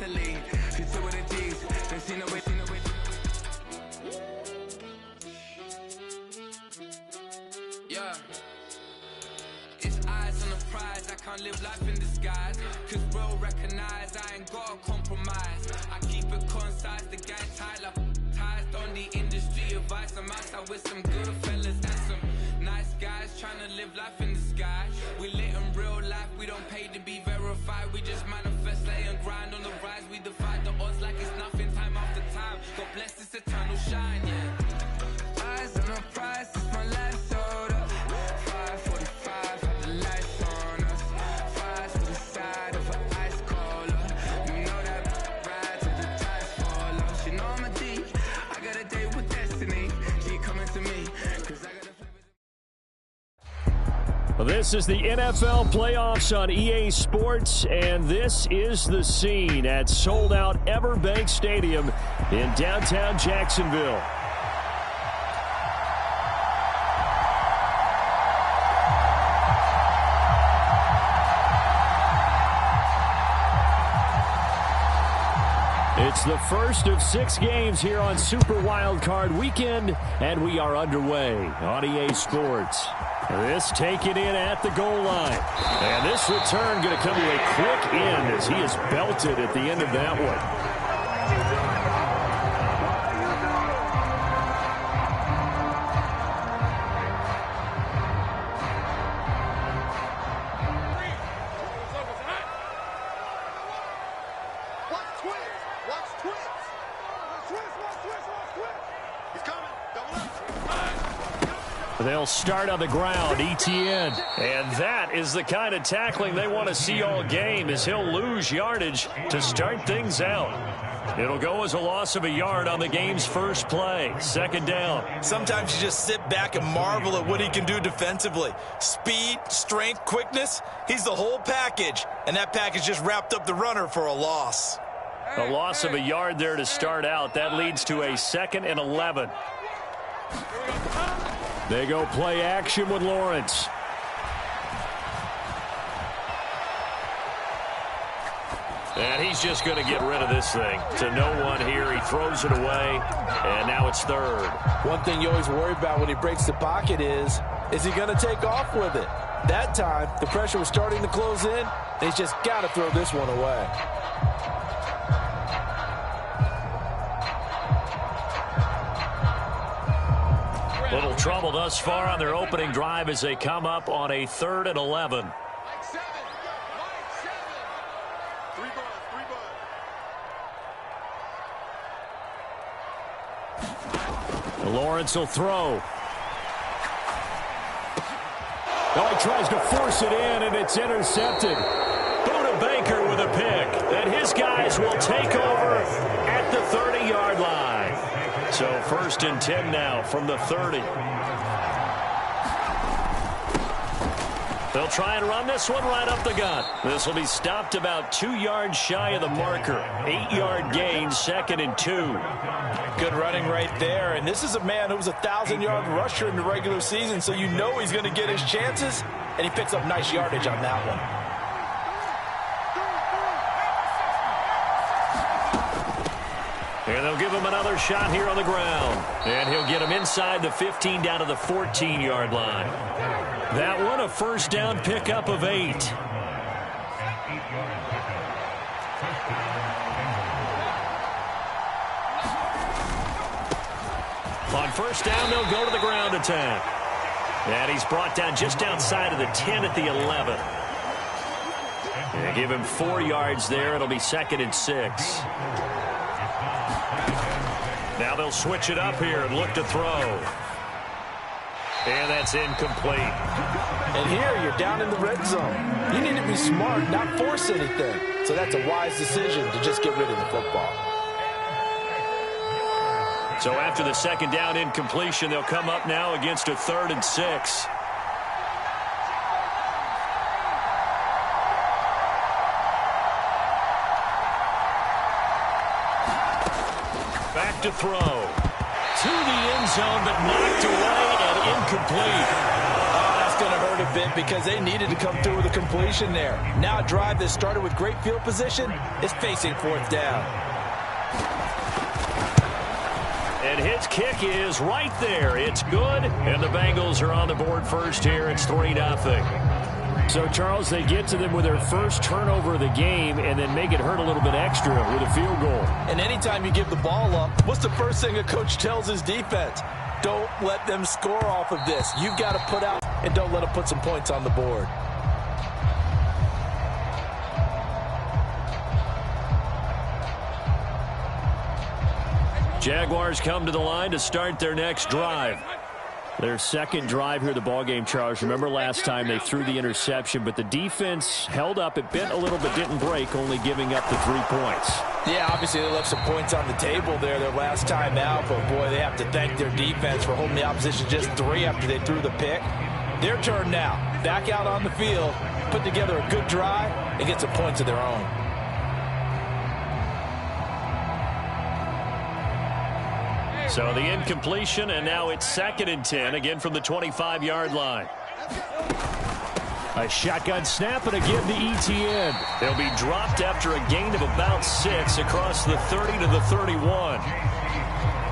family. She's two with the G's. They seen her with. Yeah. It's eyes on the prize. I can't live life in disguise. Cause bro recognize I ain't gotta compromise. I keep it concise. The guy tied up. Ties on the industry advice. I'm outside with some good fellas and some nice guys trying to live life in the sky. We lit in real life. We don't pay to be verified. We just manifest, lay and grind on the rise. We defy the odds like it's nothing. Time after time. God bless this eternal shine. Yeah. Eyes on the prize. It's my last order. 5:45. Have the lights on us. Fires to the side of an ice caller. You know that ride till the ties fall off. She know I'm a D. I got a date with destiny. She coming to me. Cause I got a This is the NFL playoffs on EA Sports, and this is the scene at sold-out Everbank Stadium in downtown Jacksonville. It's the first of 6 games here on Super Wildcard Weekend, and we are underway on EA Sports. This taken in at the goal line. And this return going to come to a quick end as he is belted at the end of that one. They'll start on the ground, Etienne. And that is the kind of tackling they want to see all game, as he'll lose yardage to start things out. It'll go as a loss of a yard on the game's first play. Second down. Sometimes you just sit back and marvel at what he can do defensively. Speed, strength, quickness, he's the whole package. And that package just wrapped up the runner for a loss. A loss of a yard there to start out. That leads to a 2nd and 11. They go play action with Lawrence. And he's just going to get rid of this thing. To no one here. He throws it away. And now it's third. One thing you always worry about when he breaks the pocket is he going to take off with it? That time, the pressure was starting to close in. He's just got to throw this one away. Little trouble thus far on their opening drive as they come up on a 3rd and 11. Lawrence will throw. Oh, he tries to force it in, and it's intercepted. Buda Baker with a pick. And his guys will take over at the 30-yard line. So 1st and 10 now from the 30. They'll try and run this one right up the gut. This will be stopped about 2 yards shy of the marker. 8-yard gain, 2nd and 2. Good running right there. And this is a man who was a 1,000-yard rusher in the regular season, so you know he's going to get his chances. And he picks up nice yardage on that one. And they'll give him another shot here on the ground. And he'll get him inside the 15 down to the 14-yard line. That one a first down pickup of 8. On first down, they'll go to the ground attack. And he's brought down just outside of the 10 at the 11. And give him 4 yards there. It'll be 2nd and 6. Now they'll switch it up here and look to throw. And that's incomplete. And here you're down in the red zone. You need to be smart, not force anything. So that's a wise decision to just get rid of the football. So after the 2nd down incompletion, they'll come up now against a 3rd and 6. Back to throw. To the end zone, but knocked away and incomplete. Oh, that's going to hurt a bit because they needed to come through with a completion there. Now a drive that started with great field position is facing fourth down. And his kick is right there. It's good, and the Bengals are on the board first here. It's 3-0. So, Charles, they get to them with their first turnover of the game and then make it hurt a little bit extra with a field goal. And anytime you give the ball up, what's the first thing a coach tells his defense? Don't let them score off of this. You've got to put out and don't let them put some points on the board. Jaguars come to the line to start their next drive. Their second drive here of the ballgame, Charles. Remember last time they threw the interception, but the defense held up. It bent a little but didn't break, only giving up the 3 points. Yeah, obviously they left some points on the table there their last time out, but boy, they have to thank their defense for holding the opposition just 3 after they threw the pick. Their turn now. Back out on the field, put together a good drive, and get some points of their own. So the incompletion, and now it's 2nd and 10, again from the 25-yard line. A shotgun snap and a give to Etienne. They'll be dropped after a gain of about 6 across the 30 to the 31.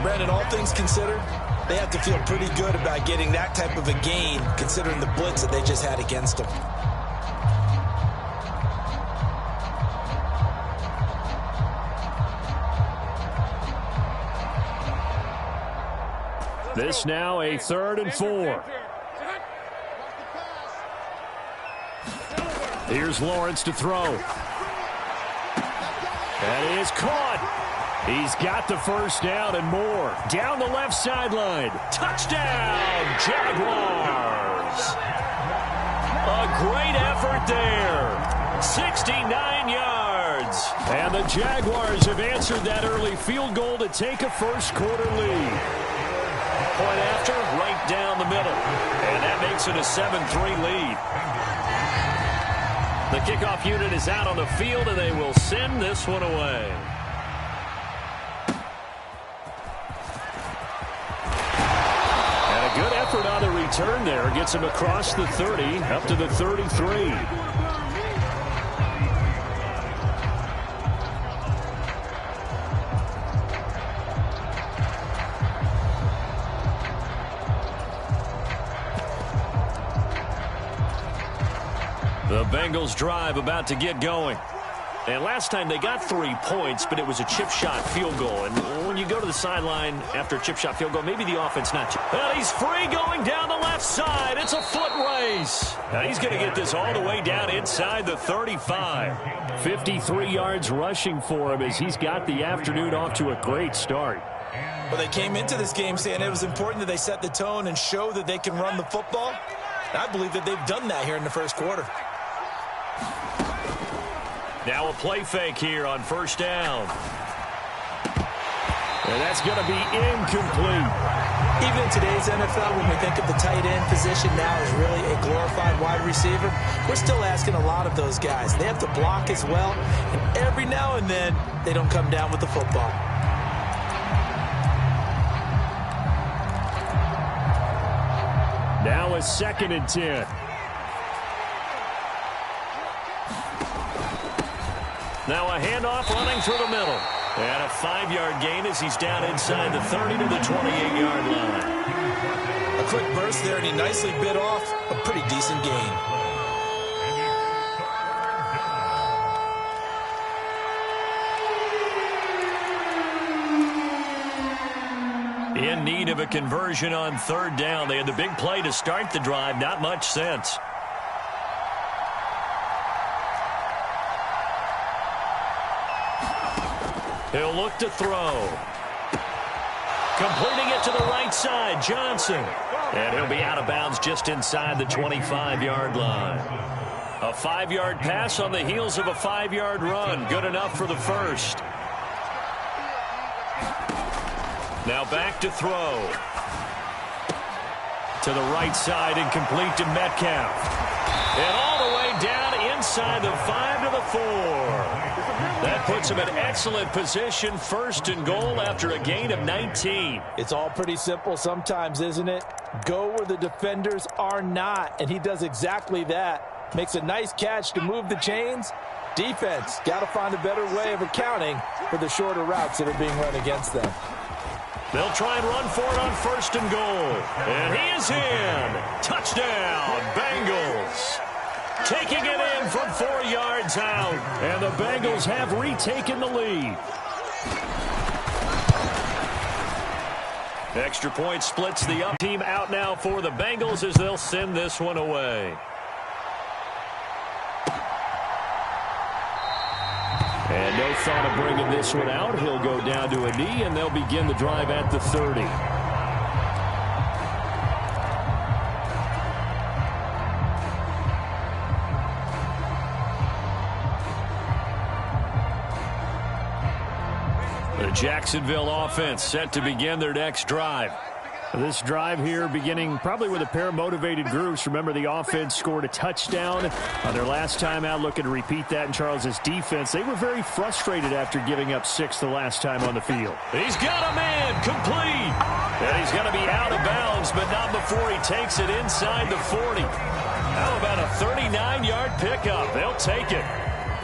Brandon, all things considered, they have to feel pretty good about getting that type of a gain, considering the blitz that they just had against them. This now a 3rd and 4. Here's Lawrence to throw. That is caught. He's got the first down and more. Down the left sideline. Touchdown, Jaguars. A great effort there. 69 yards. And the Jaguars have answered that early field goal to take a first-quarter lead. Point after, right down the middle. And that makes it a 7-3 lead. The kickoff unit is out on the field, and they will send this one away. And a good effort on the return there. Gets him across the 30, up to the 33. The Bengals drive about to get going. And last time they got 3 points, but it was a chip shot field goal. And when you go to the sideline after a chip shot field goal, maybe the offense not. Well, he's free going down the left side. It's a foot race. Now he's going to get this all the way down inside the 35. 53 yards rushing for him as he's got the afternoon off to a great start. Well, they came into this game saying it was important that they set the tone and show that they can run the football. And I believe that they've done that here in the first quarter. Now a play fake here on first down. And that's going to be incomplete. Even in today's NFL, when we think of the tight end position now as really a glorified wide receiver, we're still asking a lot of those guys. They have to block as well, and every now and then, they don't come down with the football. Now a 2nd and 10. Now a handoff running through the middle. And a 5-yard gain as he's down inside the 30 to the 28-yard line. A quick burst there, and he nicely bit off a pretty decent gain. In need of a conversion on 3rd down. They had the big play to start the drive. Not much sense. He'll look to throw. Completing it to the right side, Johnson. And he'll be out of bounds just inside the 25-yard line. A 5-yard pass on the heels of a 5-yard run. Good enough for the first. Now back to throw. To the right side and complete to Metcalf. And all the way down inside the 5 to the 4. That puts him in excellent position, 1st and goal after a gain of 19. It's all pretty simple sometimes, isn't it? Go where the defenders are not, and he does exactly that. Makes a nice catch to move the chains. Defense, got to find a better way of accounting for the shorter routes that are being run against them. They'll try and run for it on 1st and goal. And he is in. Touchdown, Bengals. Taking it in from 4 yards out. And the Bengals have retaken the lead. Extra point splits the up team out now for the Bengals as they'll send this one away. And no thought of bringing this one out. He'll go down to a knee, and they'll begin the drive at the 30. The Jacksonville offense set to begin their next drive. This drive here beginning probably with a pair of motivated groups. Remember, the offense scored a touchdown on their last time out, looking to repeat that in Charles's defense. They were very frustrated after giving up 6 the last time on the field. He's got a man complete. And he's going to be out of bounds, but not before he takes it inside the 40. How about a 39-yard pickup? They'll take it.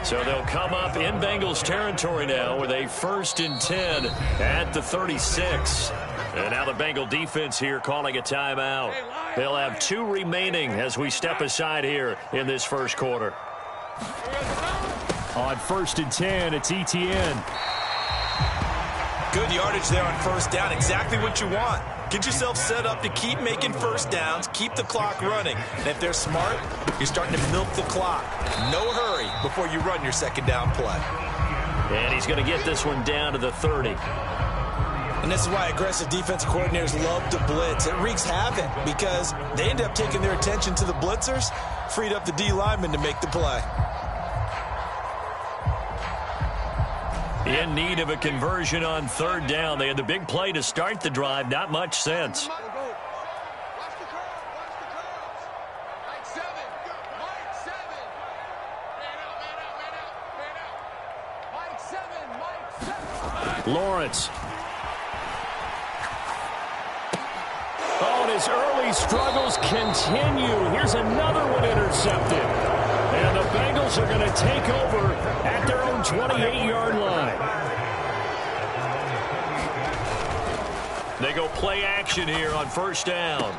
So they'll come up in Bengals territory now with a 1st and 10 at the 36. And now the Bengal defense here calling a timeout. They'll have 2 remaining as we step aside here in this first quarter. On 1st and 10, it's ETN. Good yardage there on 1st down. Exactly what you want. Get yourself set up to keep making 1st downs, keep the clock running. And if they're smart, you're starting to milk the clock. No hurry before you run your 2nd down play. And he's going to get this one down to the 30. And this is why aggressive defensive coordinators love to blitz. It wreaks havoc because they end up taking their attention to the blitzers, freed up the D lineman to make the play. In need of a conversion on 3rd down. They had the big play to start the drive. Not much sense. Lawrence. Oh, and his early struggles continue. Here's another one intercepted. And the Bengals are going to take over at their own 28-yard line. They go play action here on 1st down.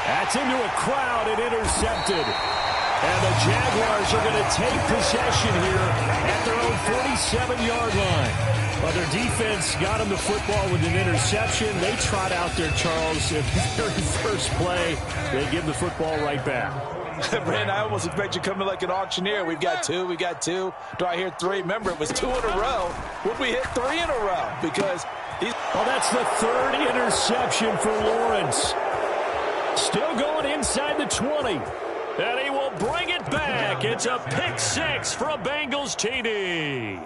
That's into a crowd and intercepted. And the Jaguars are going to take possession here at their own 47-yard line. But their defense got them the football with an interception. They trot out there, Charles. At the very first play, they give the football right back. Brandon, I almost expect you coming like an auctioneer. We've got 2. Do I hear 3? Remember, it was 2 in a row. Would we hit 3 in a row? Because these... Well, that's the 3rd interception for Lawrence. Still going inside the 20. And he will bring it back. It's a pick 6 for a Bengals TD.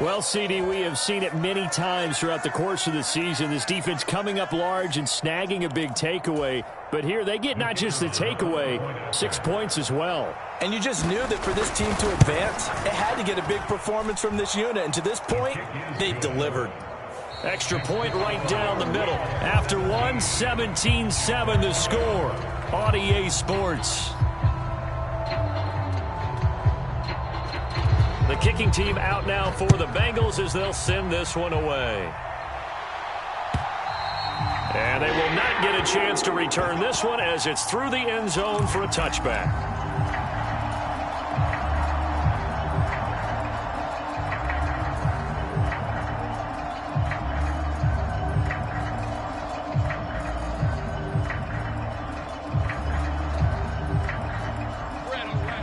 Well, CD, we have seen it many times throughout the course of the season. This defense coming up large and snagging a big takeaway. But here they get not just the takeaway, 6 points as well. And you just knew that for this team to advance, it had to get a big performance from this unit. And to this point, they've delivered. Extra point right down the middle. After one, 17-7 the score on EA Sports. The kicking team out now for the Bengals as they'll send this one away. And they will not get a chance to return this one as it's through the end zone for a touchback.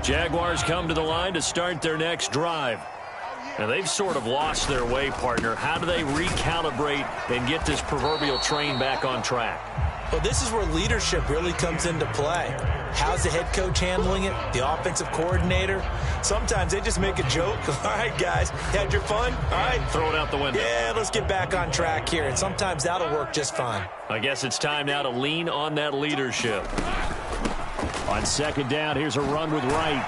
Jaguars come to the line to start their next drive. And they've sort of lost their way, partner. How do they recalibrate and get this proverbial train back on track? Well, this is where leadership really comes into play. How's the head coach handling it? The offensive coordinator? Sometimes they just make a joke. All right, guys, had your fun? All right. Throw it out the window. Yeah, let's get back on track here. And sometimes that'll work just fine. I guess it's time now to lean on that leadership. On second down, here's a run with Wright.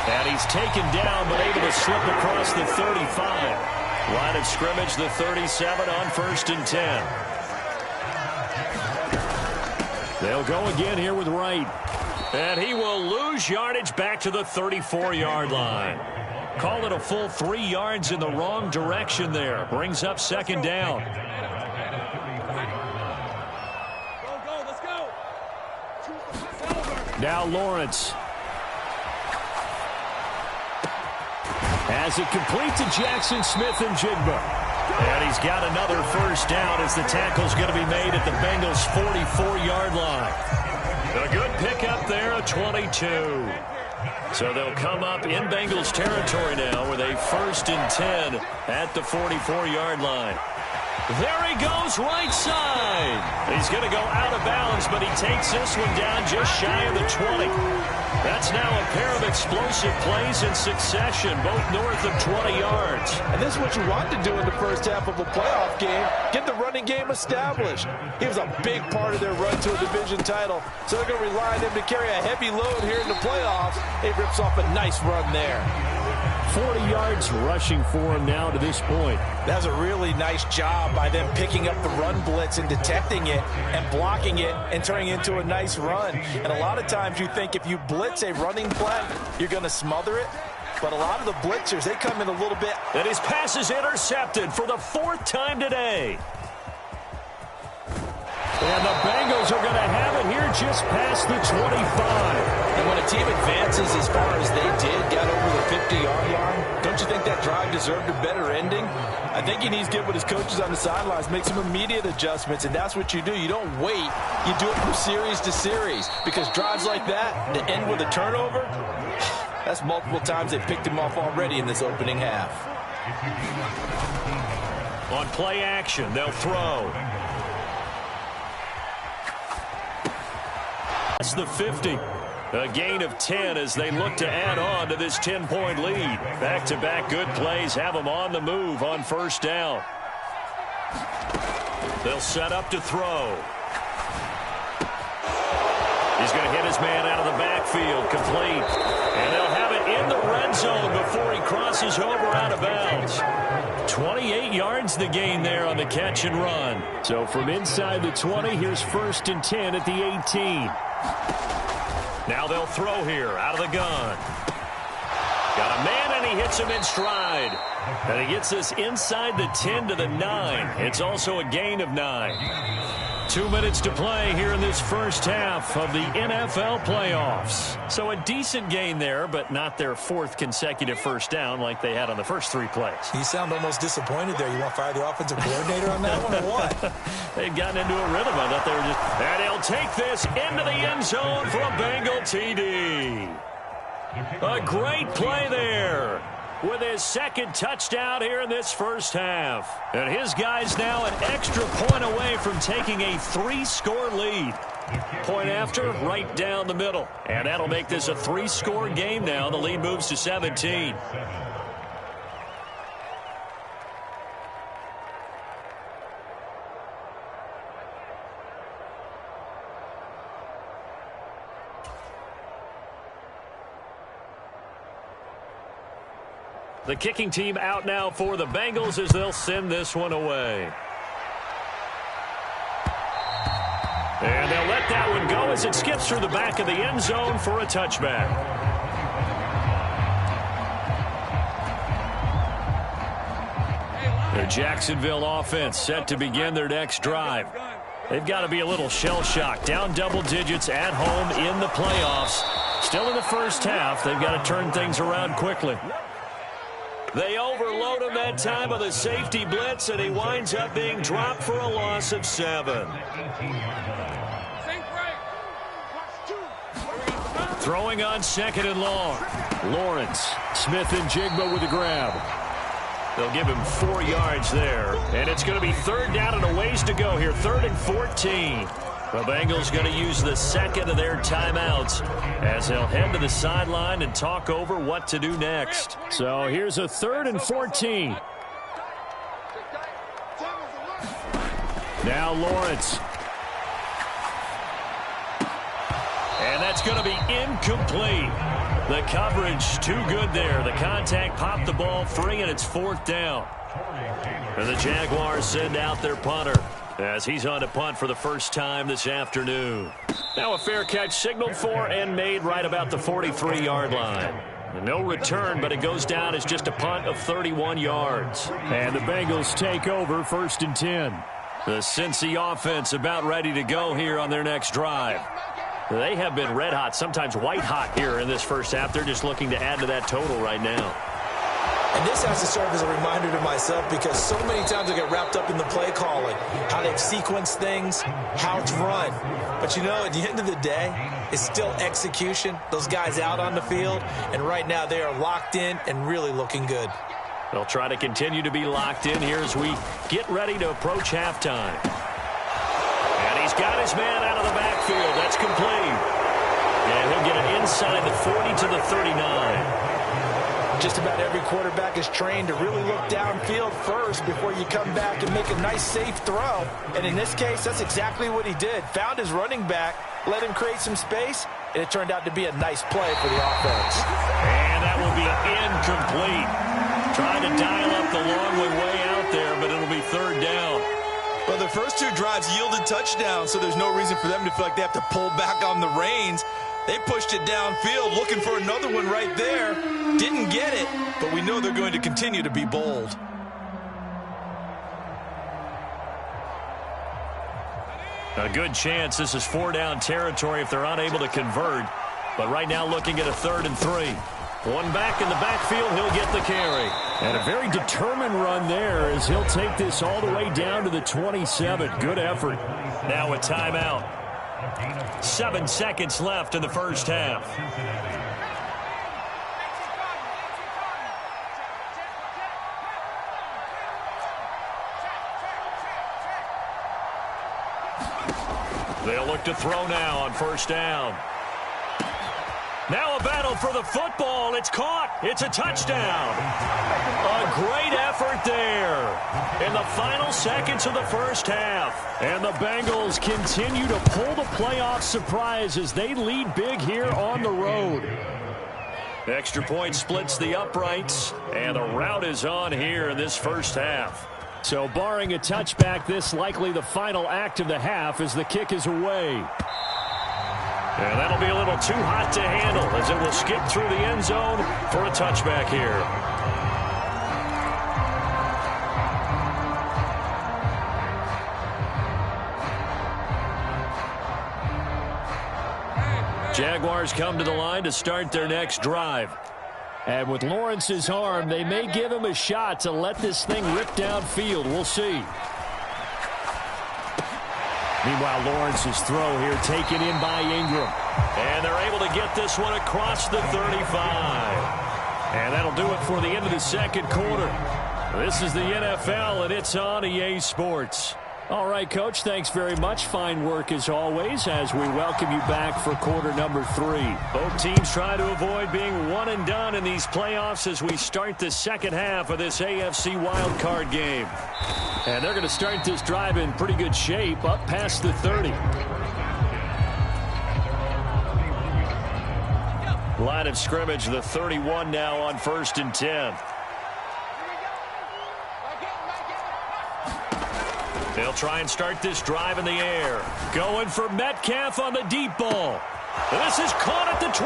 And he's taken down, but able to slip across the 35. Line of scrimmage, the 37 on 1st and 10. They'll go again here with Wright. And he will lose yardage back to the 34-yard line. Call it a full 3 yards in the wrong direction there. Brings up 2nd down. Let's go. Now Lawrence. As it complete to Jackson Smith and Jigba. And he's got another 1st down as the tackle's going to be made at the Bengals' 44-yard line. A good pickup there, a 22. So they'll come up in Bengals territory now with a 1st and 10 at the 44-yard line. There he goes, right side. He's going to go out of bounds, but he takes this one down just shy of the 20. That's now a pair of explosive plays in succession, both north of 20 yards. And this is what you want to do in the first half of a playoff game, get the running game established. He was a big part of their run to a division title, so they're going to rely on him to carry a heavy load here in the playoffs. He rips off a nice run there. 40 yards rushing for him now to this point. That's a really nice job by them picking up the run blitz and detecting it and blocking it and turning it into a nice run. And a lot of times you think if you blitz a running play, you're going to smother it. But a lot of the blitzers, they come in a little bit. And his pass is intercepted for the 4th time today. And the Bengals are going to have it here just past the 25. And when a team advances as far as they did, got over the 50-yard line, don't you think that drive deserved a better ending? I think he needs to get with his coaches on the sidelines, make some immediate adjustments, and that's what you do. You don't wait. You do it from series to series, because drives like that, to end with a turnover, that's multiple times they've picked him off already in this opening half. On play action, they'll throw. That's the 50. A gain of 10 as they look to add on to this 10-point lead. Back-to-back good plays have them on the move on 1st down. They'll set up to throw. He's going to hit his man out of the backfield, complete. And they'll have it in the red zone before he crosses over out of bounds. 28 yards the gain there on the catch and run. So from inside the 20, here's 1st and 10 at the 18. Now they'll throw here out of the gun. Got a man, and he hits him in stride. And he gets this inside the 10 to the 9. It's also a gain of 9. 2 minutes to play here in this first half of the NFL playoffs. So a decent gain there, but not their 4th consecutive 1st down like they had on the first 3 plays. You sound almost disappointed there. You want to fire the offensive coordinator on that one or what? They'd gotten into a rhythm. I thought they were just... And he'll take this into the end zone for a Bengal TD. A great play there with his 2nd touchdown here in this first half. And his guys now an extra point away from taking a 3-score lead. Point after, right down the middle. And that'll make this a 3-score game now. The lead moves to 17. The kicking team out now for the Bengals as they'll send this one away. And they'll let that one go as it skips through the back of the end zone for a touchback. The Jacksonville offense set to begin their next drive. They've got to be a little shell-shocked. Down double digits at home in the playoffs. Still in the first half. They've got to turn things around quickly. They overload him that time with a safety blitz, and he winds up being dropped for a loss of 7. Throwing on 2nd and long. Lawrence, Smith and Jigba with the grab. They'll give him 4 yards there, and it's going to be 3rd down and a ways to go here. 3rd and 14. The Bengals going to use the 2nd of their timeouts as they'll head to the sideline and talk over what to do next. So here's a 3rd and 14. Now Lawrence. And that's going to be incomplete. The coverage too good there. The contact popped the ball free, and it's 4th down. And the Jaguars send out their punter as he's on to punt for the first time this afternoon. Now a fair catch signaled for and made right about the 43-yard line. No return, but it goes down as just a punt of 31 yards. And the Bengals take over 1st and 10. The Cincy offense about ready to go here on their next drive. They have been red hot, sometimes white hot here in this first half. They're just looking to add to that total right now. And this has to serve as a reminder to myself because so many times I get wrapped up in the play calling, how they've sequenced things, how it's run. But, you know, at the end of the day, it's still execution. Those guys out on the field, and right now they are locked in and really looking good. They'll try to continue to be locked in here as we get ready to approach halftime. And he's got his man out of the backfield. That's complete. And he'll get it inside the 40 to the 39. Just about every quarterback is trained to really look downfield first before you come back and make a nice, safe throw. And in this case, that's exactly what he did. Found his running back, let him create some space, and it turned out to be a nice play for the offense. And that will be incomplete. Trying to dial up the long way out there, but it'll be 3rd down. Well, the first 2 drives yielded touchdowns, so there's no reason for them to feel like they have to pull back on the reins. They pushed it downfield, looking for another one right there. Didn't get it, but we know they're going to continue to be bold. A good chance this is 4-down territory if they're unable to convert. But right now looking at a 3rd and 3. One back in the backfield, he'll get the carry. And a very determined run there as he'll take this all the way down to the 27. Good effort. Now a timeout. 7 seconds left in the first half. They'll look to throw now on 1st down. Now a battle for the football. It's caught. It's a touchdown. A great effort there in the final seconds of the first half. And the Bengals continue to pull the playoff surprise as they lead big here on the road. Extra point splits the uprights, and the route is on here in this first half. So barring a touchback, this likely the final act of the half as the kick is away. And that'll be a little too hot to handle as it will skip through the end zone for a touchback here. Jaguars come to the line to start their next drive. And with Lawrence's arm, they may give him a shot to let this thing rip downfield. We'll see. Meanwhile, Lawrence's throw here taken in by Ingram. And they're able to get this one across the 35. And that'll do it for the end of the second quarter. This is the NFL, and it's on EA Sports. All right, Coach, thanks very much. Fine work as always as we welcome you back for quarter number 3. Both teams try to avoid being one and done in these playoffs as we start the second half of this AFC wildcard game. And they're going to start this drive in pretty good shape up past the 30. Line of scrimmage, the 31 now on 1st and 10. They'll try and start this drive in the air. Going for Metcalf on the deep ball. This is caught at the 20.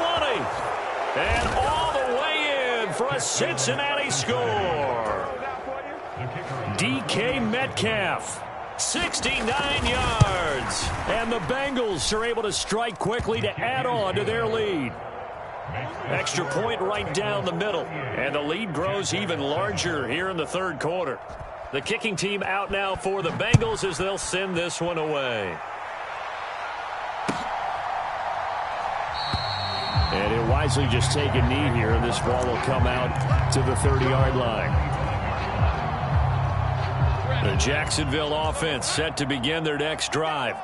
And all the way in for a Cincinnati score. DK Metcalf. 69 yards. And the Bengals are able to strike quickly to add on to their lead. Extra point right down the middle. And the lead grows even larger here in the third quarter. The kicking team out now for the Bengals as they'll send this one away. And he'll wisely just take a knee here, and this ball will come out to the 30-yard line. The Jacksonville offense set to begin their next drive.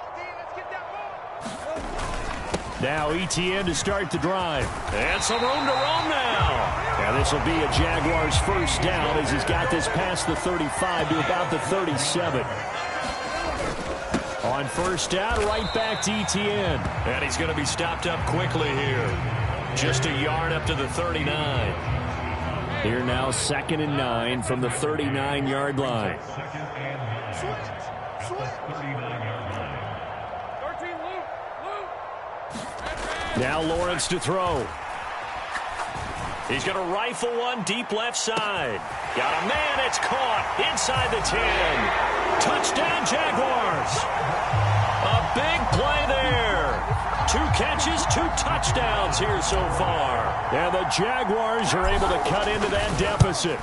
Now ETN to start the drive. And some room to roam now. And this will be a Jaguars first down as he's got this past the 35 to about the 37. On first down, right back to ETN. And he's going to be stopped up quickly here. Just a yard up to the 39. Here now, 2nd and 9 from the 39-yard line. Now Lawrence to throw. He's going to rifle one deep left side. Got a man, it's caught inside the 10. Touchdown, Jaguars. A big play there. 2 catches, 2 touchdowns here so far. And the Jaguars are able to cut into that deficit.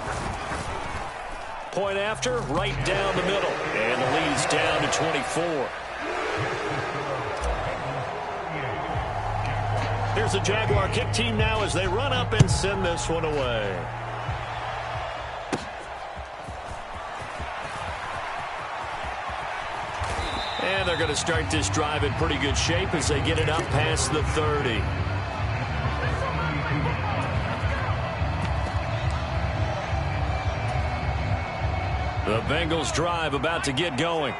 Point after, right down the middle. And the lead's down to 24. Here's the Jaguar kick team now as they run up and send this one away. And they're going to start this drive in pretty good shape as they get it up past the 30. The Bengals drive about to get going.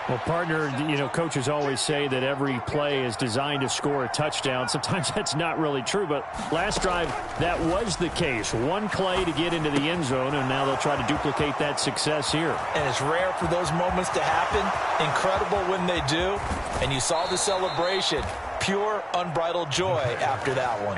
Well, partner, coaches always say that every play is designed to score a touchdown. Sometimes that's not really true, but last drive, that was the case. 1 play to get into the end zone, and now they'll try to duplicate that success here. And it's rare for those moments to happen. Incredible when they do. And you saw the celebration. Pure, unbridled joy after that one.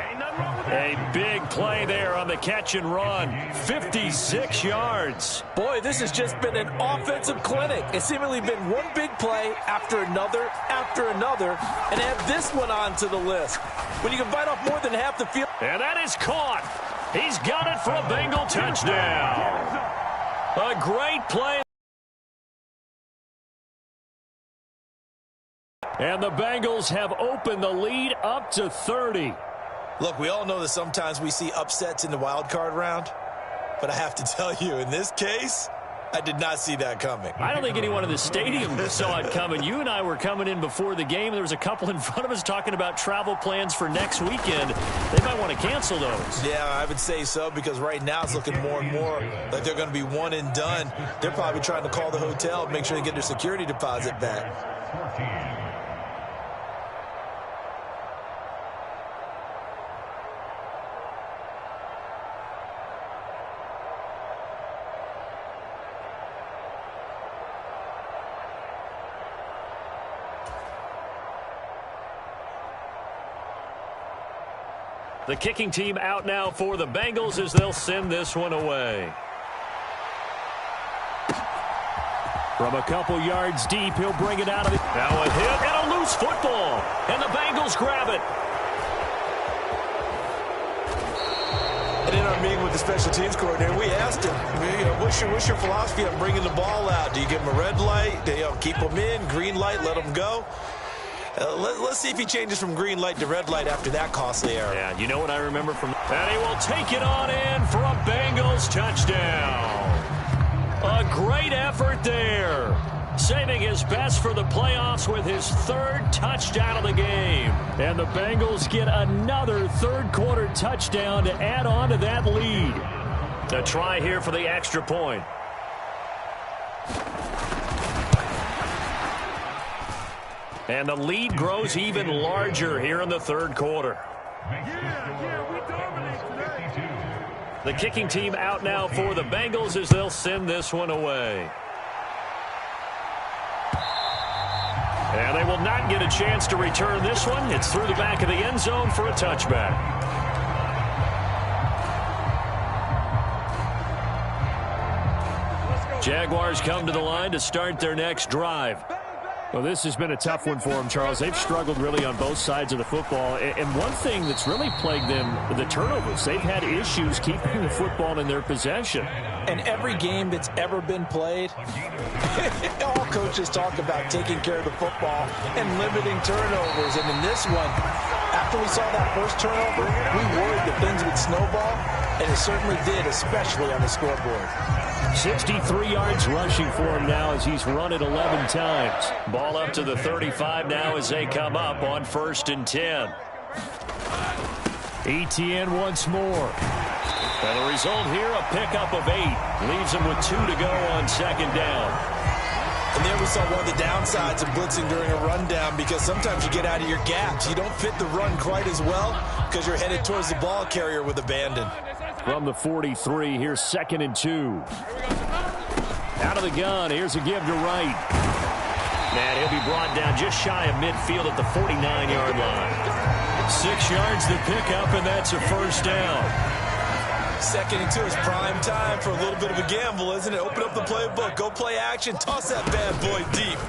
A big play there on the catch and run. 56 yards. Boy, this has just been an offensive clinic. It's seemingly been one big play after another, and add this one onto the list. When you can bite off more than half the field. And that is caught. He's got it for a Bengal touchdown. A great play. And the Bengals have opened the lead up to 30. Look, we all know that sometimes we see upsets in the wild card round, but I have to tell you, in this case, I did not see that coming. I don't think anyone in the stadium saw it coming. You and I were coming in before the game. There was a couple in front of us talking about travel plans for next weekend. They might want to cancel those. Yeah, I would say so, because right now it's looking more and more like they're going to be one and done. They're probably trying to call the hotel, make sure they get their security deposit back. The kicking team out now for the Bengals as they'll send this one away. From a couple yards deep, he'll bring it out of it. Now a hit and a loose football. And the Bengals grab it. And in our meeting with the special teams coordinator, we asked him, what's your philosophy on bringing the ball out? Do you give him a red light? Do you keep them in? Green light, let them go? Let's see if he changes from green light to red light after that costly error. Yeah, you know what I remember from... And he will take it on in for a Bengals touchdown. A great effort there. Saving his best for the playoffs with his 3rd touchdown of the game. And the Bengals get another third-quarter touchdown to add on to that lead. A try here for the extra point. And the lead grows even larger here in the 3rd quarter. The kicking team out now for the Bengals as they'll send this one away. And they will not get a chance to return this one. It's through the back of the end zone for a touchback. Jaguars come to the line to start their next drive. Well, this has been a tough one for them, Charles. They've struggled really on both sides of the football. And one thing that's really plagued them, the turnovers. They've had issues keeping the football in their possession. And every game that's ever been played, all coaches talk about taking care of the football and limiting turnovers. And in this one, after we saw that first turnover, we worried that things would snowball, and it certainly did, especially on the scoreboard. 63 yards rushing for him now as he's run it 11 times. Ball up to the 35 now as they come up on 1st and 10. ETN once more. And the result here, a pickup of 8. Leaves him with 2 to go on 2nd down. And there we saw one of the downsides of blitzing during a rundown, because sometimes you get out of your gaps. You don't fit the run quite as well because you're headed towards the ball carrier with abandon. From the 43, here's 2nd and 2. Out of the gun, here's a give to Wright. And he'll be brought down just shy of midfield at the 49-yard line. 6 yards to pick up, and that's a first down. 2nd and 2 is prime time for a little bit of a gamble, isn't it? Open up the playbook, go play action, toss that bad boy deep.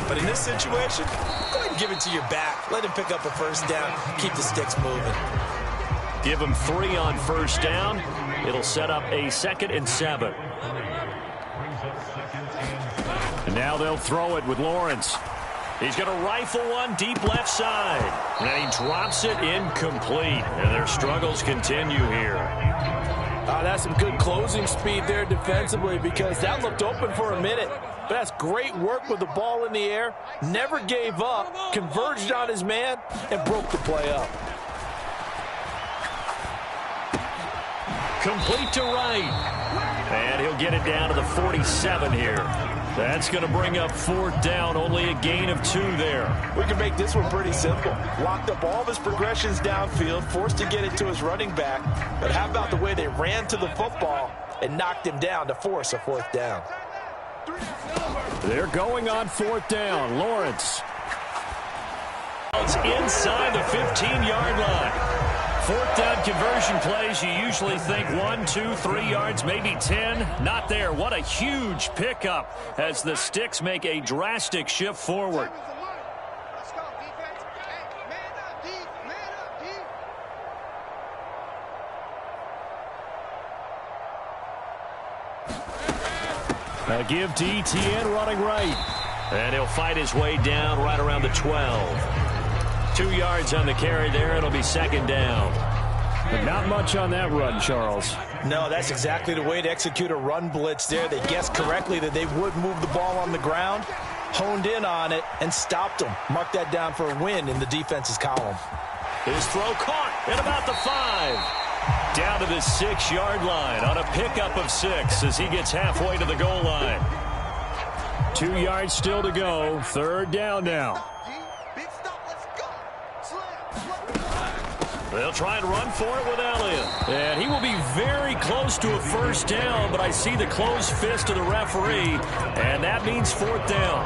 But in this situation, go ahead and give it to your back. Let him pick up a first down, keep the sticks moving. Give him 3 on first down. It'll set up a 2nd and 7. And now they'll throw it with Lawrence. He's going to rifle one deep left side. And he drops it incomplete. And their struggles continue here. That's some good closing speed there defensively, because that looked open for a minute. But that's great work with the ball in the air. Never gave up, converged on his man, and broke the play up. Complete to Wright. And he'll get it down to the 47 here. That's going to bring up 4th down. Only a gain of 2 there. We can make this one pretty simple. Locked up all of his progressions downfield, forced to get it to his running back. But how about the way they ran to the football and knocked him down to force a 4th down? They're going on 4th down. Lawrence. It's inside the 15-yard line. 4th down conversion plays, you usually think 1, 2, 3 yards, maybe 10. Not there. What a huge pickup as the Sticks make a drastic shift forward. A give to Etienne running right. And he'll fight his way down right around the 12. 2 yards on the carry there. It'll be 2nd down. But not much on that run, Charles. No, that's exactly the way to execute a run blitz there. They guessed correctly that they would move the ball on the ground, honed in on it, and stopped them. Mark that down for a win in the defense's column. His throw caught at about the 5. Down to the 6-yard line on a pickup of 6 as he gets halfway to the goal line. 2 yards still to go. 3rd down now. They'll try and run for it with Elliott. And he will be very close to a first down, but I see the closed fist of the referee, and that means 4th down.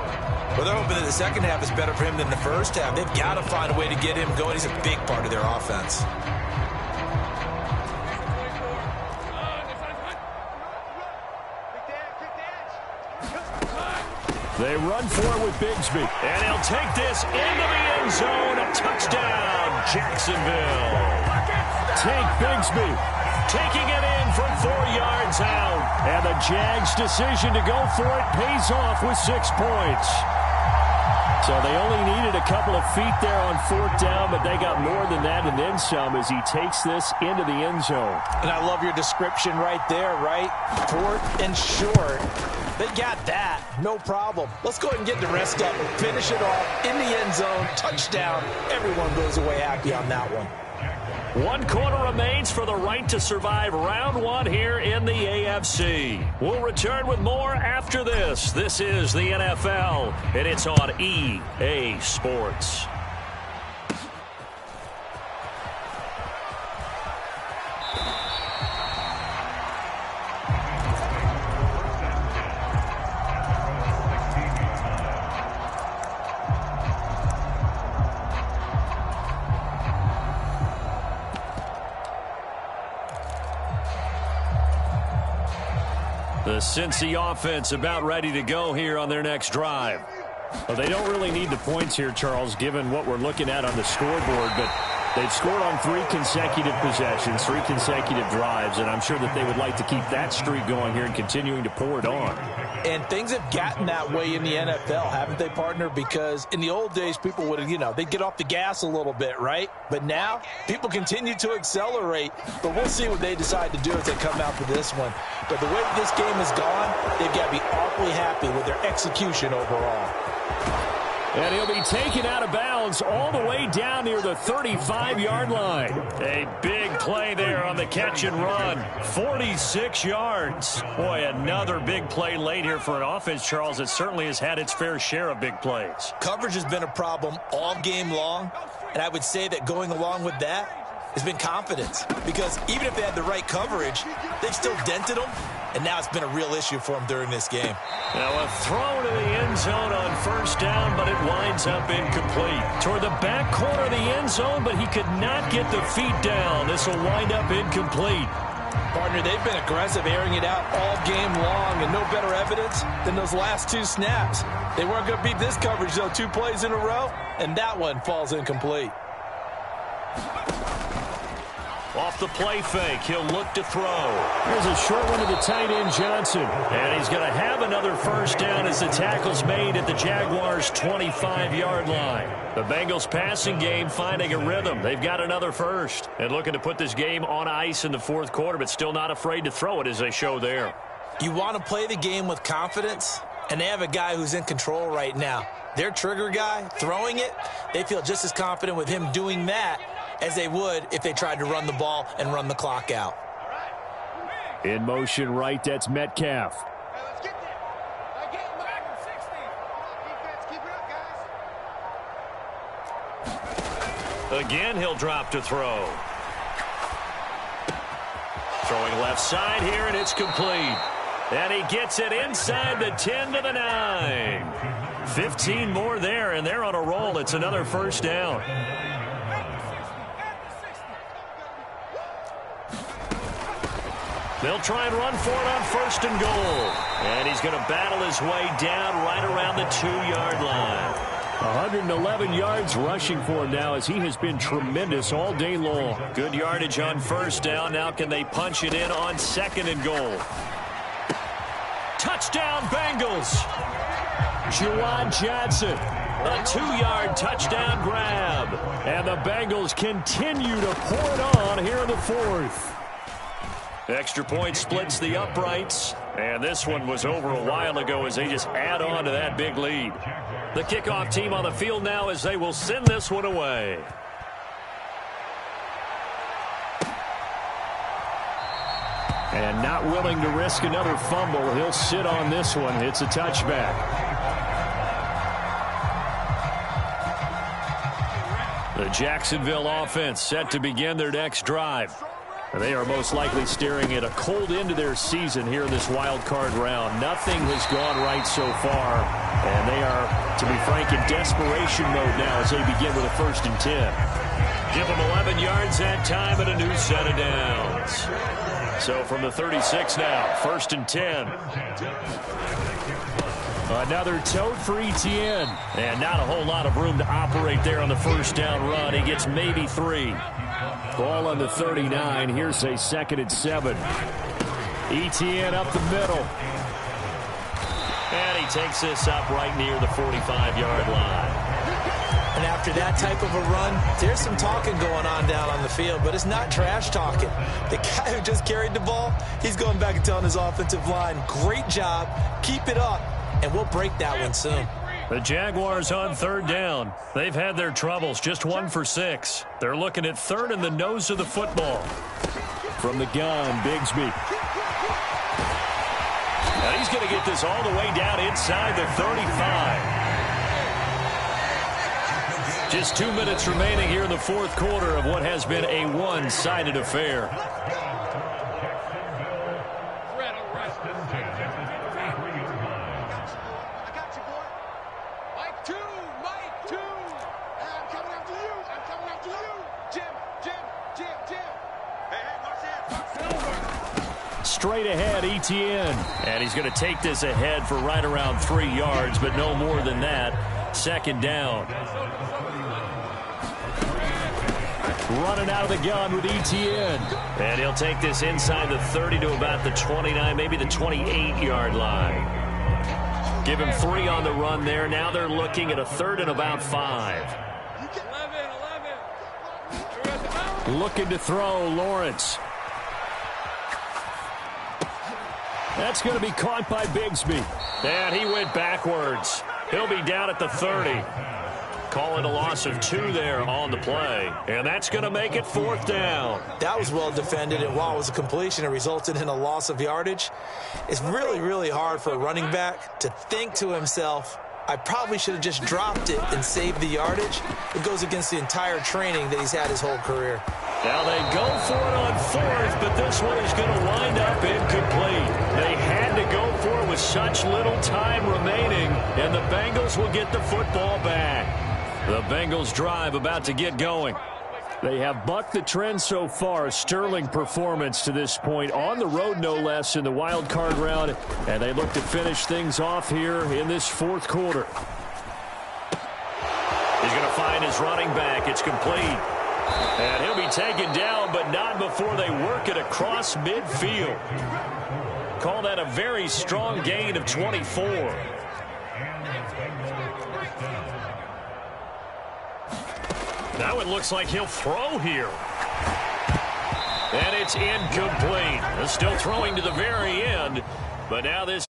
Well, they're hoping that the second half is better for him than the first half. They've got to find a way to get him going. He's a big part of their offense. They run for it with Bigsby. And he'll take this into the end zone. A touchdown, Jacksonville. Tank Bigsby taking it in from 4 yards out. And the Jags' decision to go for it pays off with 6 points. So they only needed a couple of feet there on 4th down, but they got more than that and then some as he takes this into the end zone. And I love your description right there, right? 4th and short. They got that. No problem. Let's go ahead and get the rest up and finish it off in the end zone. Touchdown. Everyone goes away happy on that one. 1 quarter remains for the right to survive round 1 here in the AFC. We'll return with more after this. This is the NFL, and it's on EA Sports. The Cincy offense about ready to go here on their next drive. Well, they don't really need the points here, Charles, given what we're looking at on the scoreboard, but they've scored on 3 consecutive possessions, 3 consecutive drives, and I'm sure that they would like to keep that streak going here and continuing to pour it on. And things have gotten that way in the NFL, haven't they, partner? Because in the old days, people would, they'd get off the gas a little bit, right? But now, people continue to accelerate. But we'll see what they decide to do as they come out for this one. But the way this game has gone, they've got to be awfully happy with their execution overall. And he'll be taken out of bounds all the way down near the 35-yard line. A big play there on the catch and run. 46 yards. Boy, another big play late here for an offense, Charles, that certainly has had its fair share of big plays. Coverage has been a problem all game long, and I would say that going along with that has been confidence. Because even if they had the right coverage, they've still dented them, and now it's been a real issue for them during this game. Now a throw to the end zone on first down, but it winds up incomplete. Toward the back corner of the end zone, but he could not get the feet down. This will wind up incomplete. Partner, they've been aggressive, airing it out all game long, and no better evidence than those last two snaps. They weren't going to beat this coverage, though, 2 plays in a row, and that one falls incomplete. Off the play fake, he'll look to throw. Here's a short one to the tight end, Johnson. And he's going to have another first down as the tackle's made at the Jaguars' 25-yard line. The Bengals passing game finding a rhythm. They've got another first. And looking to put this game on ice in the fourth quarter, but still not afraid to throw it as they show there. You want to play the game with confidence, and they have a guy who's in control right now. Their trigger guy, throwing it, they feel just as confident with him doing that as they would if they tried to run the ball and run the clock out. In motion right, that's Metcalf. Again, he'll drop to throw. Throwing left side here, and it's complete. And he gets it inside the 10 to the 9. 15 more there, and they're on a roll. It's another first down. They'll try and run for it on first and goal. And he's going to battle his way down right around the 2-yard line. 111 yards rushing for him now as he has been tremendous all day long. Good yardage on first down. Now can they punch it in on second and goal? Touchdown, Bengals. Juwan Johnson. A 2-yard touchdown grab. And the Bengals continue to pour it on here in the fourth. Extra point splits the uprights. And this one was over a while ago as they just add on to that big lead. The kickoff team on the field now as they will send this one away. And not willing to risk another fumble. He'll sit on this one. It's a touchback. The Jacksonville offense set to begin their next drive. They are most likely staring at a cold end to their season here in this wild card round. Nothing has gone right so far, and they are, to be frank, in desperation mode now as they begin with a 1st and 10. Give them 11 yards that time and a new set of downs. So from the 36 now, 1st and 10. Another tote for Etienne. And not a whole lot of room to operate there on the first down run. He gets maybe 3. Ball on the 39. Here's a 2nd and 7. Etienne up the middle. And he takes this up right near the 45-yard line. And after that type of a run, there's some talking going on down on the field, but it's not trash talking. The guy who just carried the ball, he's going back and telling his offensive line, great job, keep it up, and we'll break that one soon. The Jaguars on 3rd down. They've had their troubles, just 1 for 6. They're looking at 3rd in the nose of the football. From the gun, Bigsby. And he's going to get this all the way down inside the 35. Just 2 minutes remaining here in the fourth quarter of what has been a one-sided affair. Straight ahead, Etienne. And he's going to take this ahead for right around 3 yards, but no more than that. 2nd down. Running out of the gun with Etienne. And he'll take this inside the 30 to about the 29, maybe the 28-yard line. Give him 3 on the run there. Now they're looking at a 3rd and about 5. Looking to throw, Lawrence. That's going to be caught by Bigsby. And he went backwards. He'll be down at the 30. Call it a loss of 2 there on the play. And that's going to make it 4th down. That was well defended, and while it was a completion, it resulted in a loss of yardage. It's really, really hard for a running back to think to himself, I probably should have just dropped it and saved the yardage. It goes against the entire training that he's had his whole career. Now they go for it on 4th, but this one is going to wind up incomplete. They had to go for it with such little time remaining, and the Bengals will get the football back. The Bengals drive about to get going. They have bucked the trend so far. Sterling performance to this point, on the road no less, in the wild card round, and they look to finish things off here in this 4th quarter. He's going to find his running back. It's complete. And he'll be taken down, but not before they work it across midfield. Call that a very strong gain of 24. Now it looks like he'll throw here. And it's incomplete. Still throwing to the very end, but now this